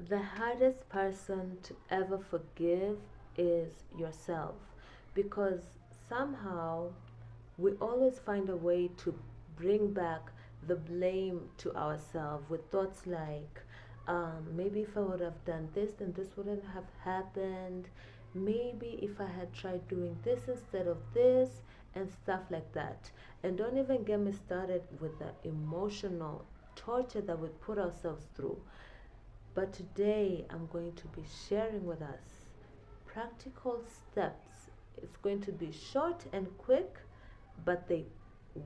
The hardest person to ever forgive is yourself, because somehow we always find a way to bring back the blame to ourselves with thoughts like, maybe if I would have done this, then this wouldn't have happened. Maybe if I had tried doing this instead of this, and stuff like that. And don't even get me started with the emotional torture that we put ourselves through. But today I'm going to be sharing with us practical steps. It's going to be short and quick, but they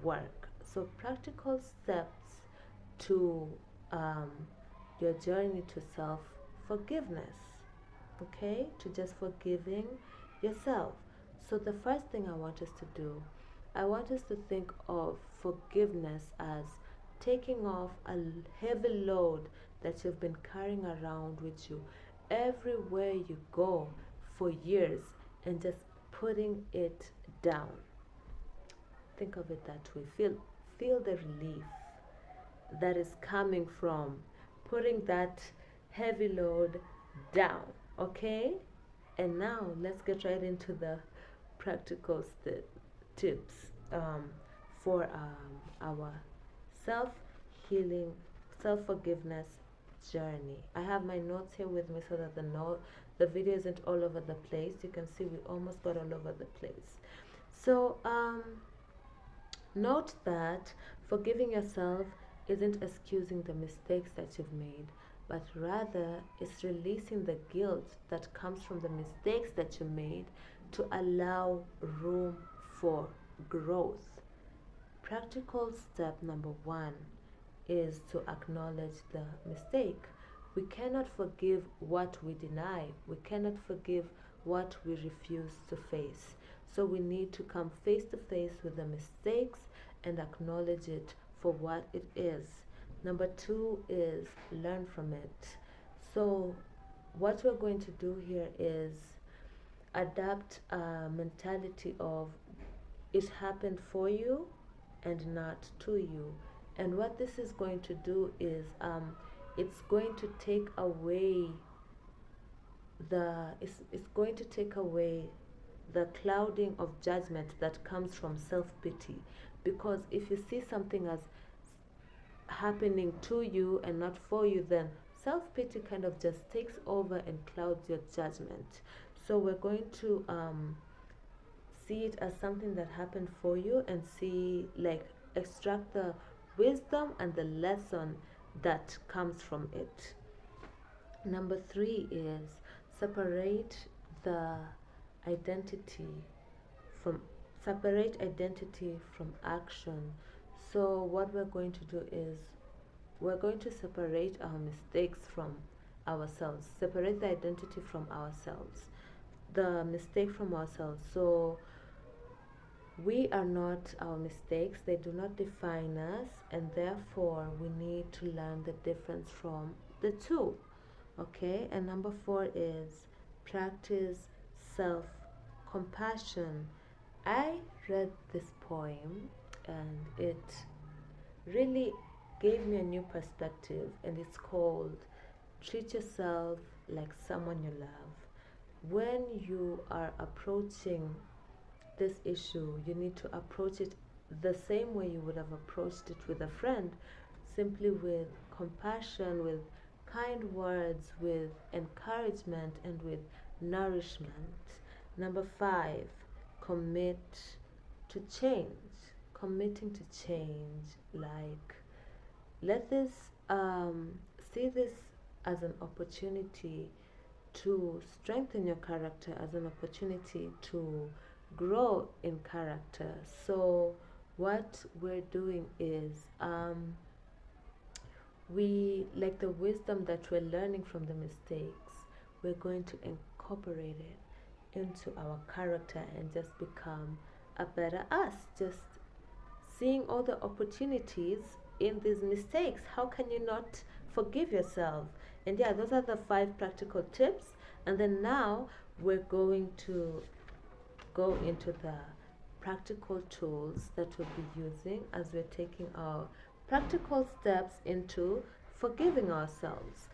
work. So, practical steps to um, your journey to self forgiveness, okay? To just forgiving yourself. So, the first thing I want us to do, I want us to think of forgiveness as taking off a heavy load that you've been carrying around with you everywhere you go for years, and just putting it down. Think of it that way. Feel the relief that is coming from putting that heavy load down. Okay? And now let's get right into the practical tips for our self healing, self forgiveness journey. I have my notes here with me so that the video isn't all over the place. You can see we almost got all over the place. So note that forgiving yourself isn't excusing the mistakes that you've made, but rather it's releasing the guilt that comes from the mistakes that you made to allow room for growth. Practical step number one is to acknowledge the mistake. We cannot forgive what we deny, we cannot forgive what we refuse to face. So we need to come face to face with the mistakes and acknowledge it for what it is. Number two is learn from it. So, what we're going to do here is adapt a mentality of it happened for you and not to you. And what this is going to do is it's going to take away it's going to take away the clouding of judgment that comes from self-pity, because if you see something as happening to you and not for you, then self-pity kind of just takes over and clouds your judgment. So we're going to see it as something that happened for you, and see, like, extract the wisdom and the lesson that comes from it. Number three is separate the identity from separate identity from action. So what we're going to do is we're going to separate our mistakes from ourselves, separate the identity from ourselves, the mistake from ourselves. So we are not our mistakes, they do not define us, and therefore we need to learn the difference from the two. Okay, and number four is practice self compassion. I read this poem and it really gave me a new perspective, and it's called Treat Yourself Like Someone You Love. When you are approaching this issue, you need to approach it the same way you would have approached it with a friend, simply with compassion, with kind words, with encouragement, and with nourishment. Number five, commit to change. Committing to change, like, let this see this as an opportunity to strengthen your character, as an opportunity to grow in character. So what we're doing is we, like, the wisdom that we're learning from the mistakes, we're going to incorporate it into our character and just become a better us, just seeing all the opportunities in these mistakes. How can you not forgive yourself? And yeah, those are the five practical tips. And then now we're going to go into the practical tools that we'll be using as we're taking our practical steps into forgiving ourselves.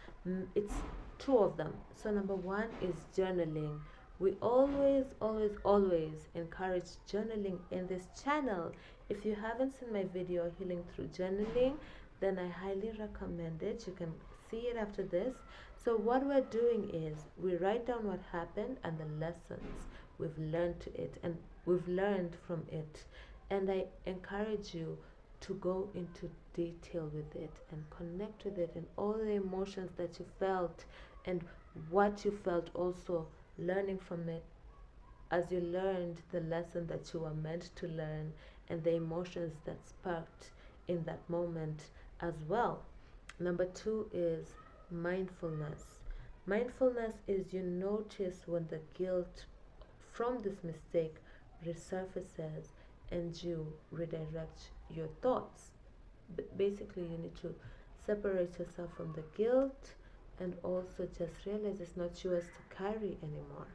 It's two of them. So number one is journaling. We always encourage journaling in this channel. If you haven't seen my video healing through journaling, then I highly recommend it. You can see it after this. So what we're doing is we write down what happened and the lessons we've learned from it. And I encourage you to go into detail with it and connect with it and all the emotions that you felt and what you felt, also learning from it as you learned the lesson that you were meant to learn and the emotions that sparked in that moment as well. Number two is mindfulness. Mindfulness is you notice when the guilt from this mistake resurfaces and you redirect your thoughts. Basically, you need to separate yourself from the guilt and also just realize it's not yours to carry anymore.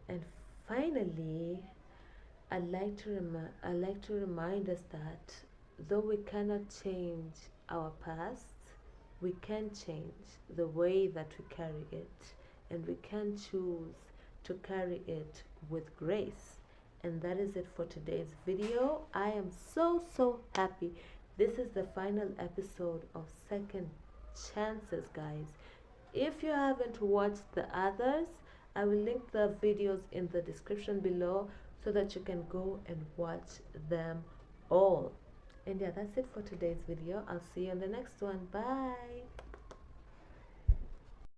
And finally, I like to remind us that though we cannot change our past, we can change the way that we carry it, and we can choose to carry it with grace. And that is it for today's video. I am so happy. This is the final episode of Second Chances, guys. If you haven't watched the others, I will link the videos in the description below so that you can go and watch them all. And yeah, that's it for today's video. I'll see you on the next one. Bye.